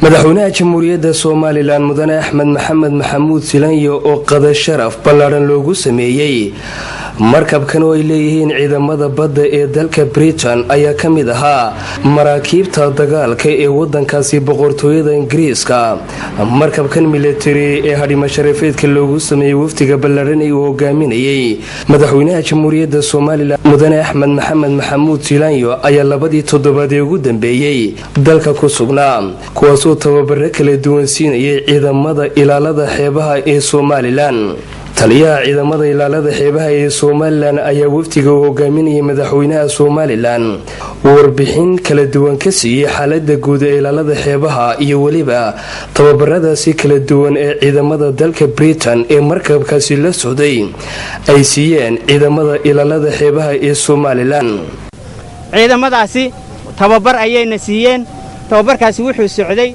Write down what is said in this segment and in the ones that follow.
madaxweynaha jamhuuriyadda Soomaaliland mudane Axmed Maxamed Maxamuud Silaanyo oo qada sharaf ballaaran loogu sameeyay markabkan oo ay leeyihiin ciidamada badda ee dalka Britain ayaa ka mid ahaa maraakiibta dagaalka ee wadankaasi boqortooyada Ingiriiska. markabkan military ee hadhima sharafeedka loogu sameeyay waftiga ballaaran ee uu hogaaminayay madaxweynaha jamhuuriyadda Soomaaliland mudane Axmed Maxamed Maxamuud Silaanyo ayaa labadii toddobaad ee ugu dambeeyay dalka ku sugnaa kuwaas tababaro kala duwan siinayay ciidamada ilaalada xeebaha ee Soomaaliland. taliyaha ciidamada ilaalada xeebaha ee Soomaaliland ayaa waftiga uu hogaaminayay madaxweynaha Soomaaliland warbixin kala duwan ka siiyay xaaladda guud ee ilaalada xeebaha iyo waliba tababaradaasi kala duwan ee ciidamada dalka Britain ee markabkaasi la socday ay siiyeen ciidamada ilaalada xeebaha ee Soomaaliland. ciidamadaasi tababar ayayna siiyeen. tababarkaasi wuxuu socday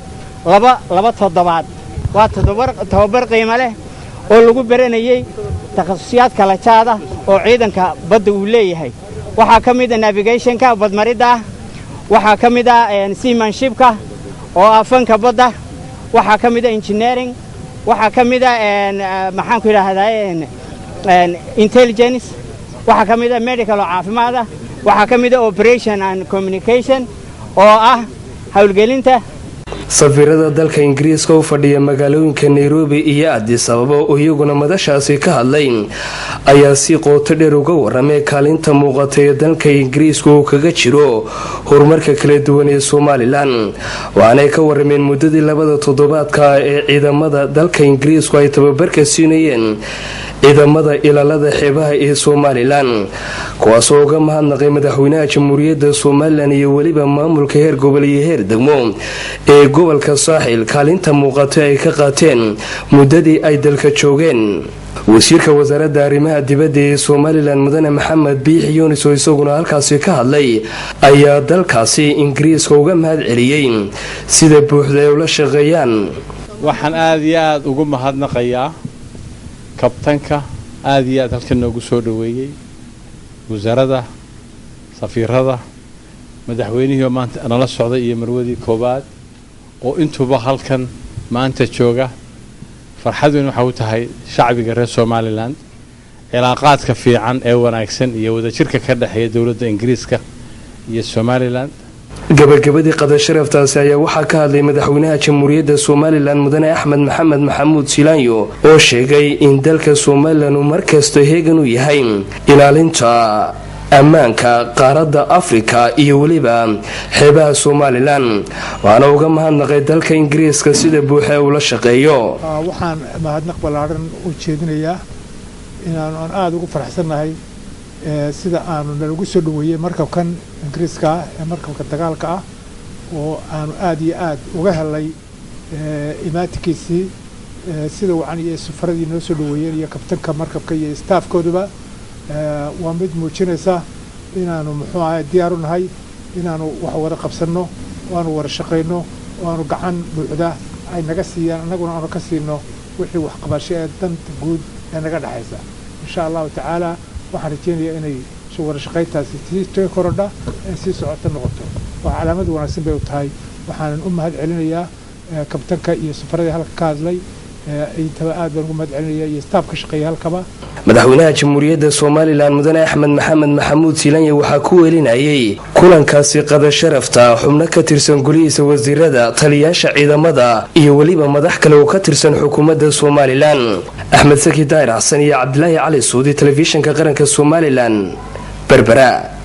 laba toddobaad. waa tababar qiimo leh oo lagu baranayay takhasusiyaad kala jaad ah oo ciidanka badda uu leeyahay. waxaa ka mid ah navigationka badmaridda, waxaa ka mid ah seamanshipka oo afanka badda, waxaa ka mid ah engineering, waxaa ka mid ah maxaan ku yiraahdaa intelligence, waxaa ka mid ah medical oo caafimaad ah, waxaa ka mid ah operation and communication oo ah hawlgelinta. safiirada dalka Ingiriiska oo fadhiya magaalooyinka Nairobi iyo Addis Ababa oo iyaguna madashaasi ka hadlay ayaa si qoto dheer uga waramay kaalinta muuqata ee dalka Ingiriiska oo kaga jiro horumarka kala duwan ee Soomaaliland. waxaanay ka warameen muddadii labada toddobaadka ee ciidamada dalka Ingiriiska ay tababarka siinayeen ciidamada ilaalada xeebaha ee Soomaaliland kuwaas oo uga mahadnaqay madaxweynaha jamhuuriyadda Soomaaliland iyo waliba maamulka heer gobol iyo heer degmo ee gobolka Saaxil kaalinta muuqata ay ka qaateen muddadii ay dalka joogeen. wasiirka wasaaradda arrimaha dibadda ee Soomaaliland mudane Maxamed Biixi Yunis oo isaguna halkaasi ka hadlay ayaa dalkaasi Ingiriiska uga mahad celiyay sida buuxda ay ula shaqeeyaan. waxaan aad iyo aad ugu mahadnaqayaa kabtanka aad iyo aad halkan noogu soo dhaweeyay wasaaradda safiirada madaxweynihii maanta nala socday iyo marwadii koobaad oo intuba halkan maanta jooga. farxad weyn waxa uu tahay shacbiga reer Soomaaliland cilaaqaadka fiican ee wanaagsan iyo wadajirka ka dhaxeeya dawladda Ingiriiska iyo Soomaaliland. gabagabadii qada sharaftaasi ayaa waxaa ka hadlay madaxweynaha jamhuuriyadda Soomaaliland mudane Axmed Maxamed Maxamuud Silaanyo oo sheegay in dalka Soomaaliland uu markasta heegan u yahay ilaalinta ammaanka qaaradda Afrika iyo waliba xeebaha Soomaaliland. waxaana uga mahadnaqay dalka Ingiriiska sida buuxa uu la shaqeeyo. waxaan mahadnaq ballaaran u jeedinayaa inaan aad ugu faraxsanahay sida aanu nalagu soo dhaweeyay markabkan Ingiriiska ee markabka dagaalka ah oo aanu aad iyo aad uga helay imaatikiisii sida wacan iyo safaradii noo soo dhaweeyeen iyo kabtanka markabka iyo staafkooduba waa mid muujinaysa inaanu muxuu ahaa diyaar u nahay inaanu wax wada qabsanno waanu wada shaqayno waanu gacan buuxda ay naga siiyaan annaguna aanu ka siino wixii wax qabasho ee danta guud ee naga dhaxaysa insha allahu tacaala. waxaan rajeynayaa inay soo wada shaqayntaasi sii korodha ee sii socota noqoto. waa calaamad wanaagsan bay u tahay. waxaanan u mahad celinayaa kabtanka iyo safaradii halka ka hadlay intaba aad baan ugu mahad celinayaa iyo staaf ka shaqeeya halkaba. madaxweynaha jamhuuriyadda Soomaaliland mudane Axmed Maxamed Maxamuud Silaanyo waxaa ku weelinayay kulankaasi qada sharafta xubno ka tirsan golihiisa wasiirada taliyaasha ciidamada iyo waliba madax kale oo ka tirsan xukuumadda Soomaaliland. Axmed Saki Daahir Xasan iyo Cabdilaahi Cali Suudi telefishinka qaranka Soomaaliland Berbera.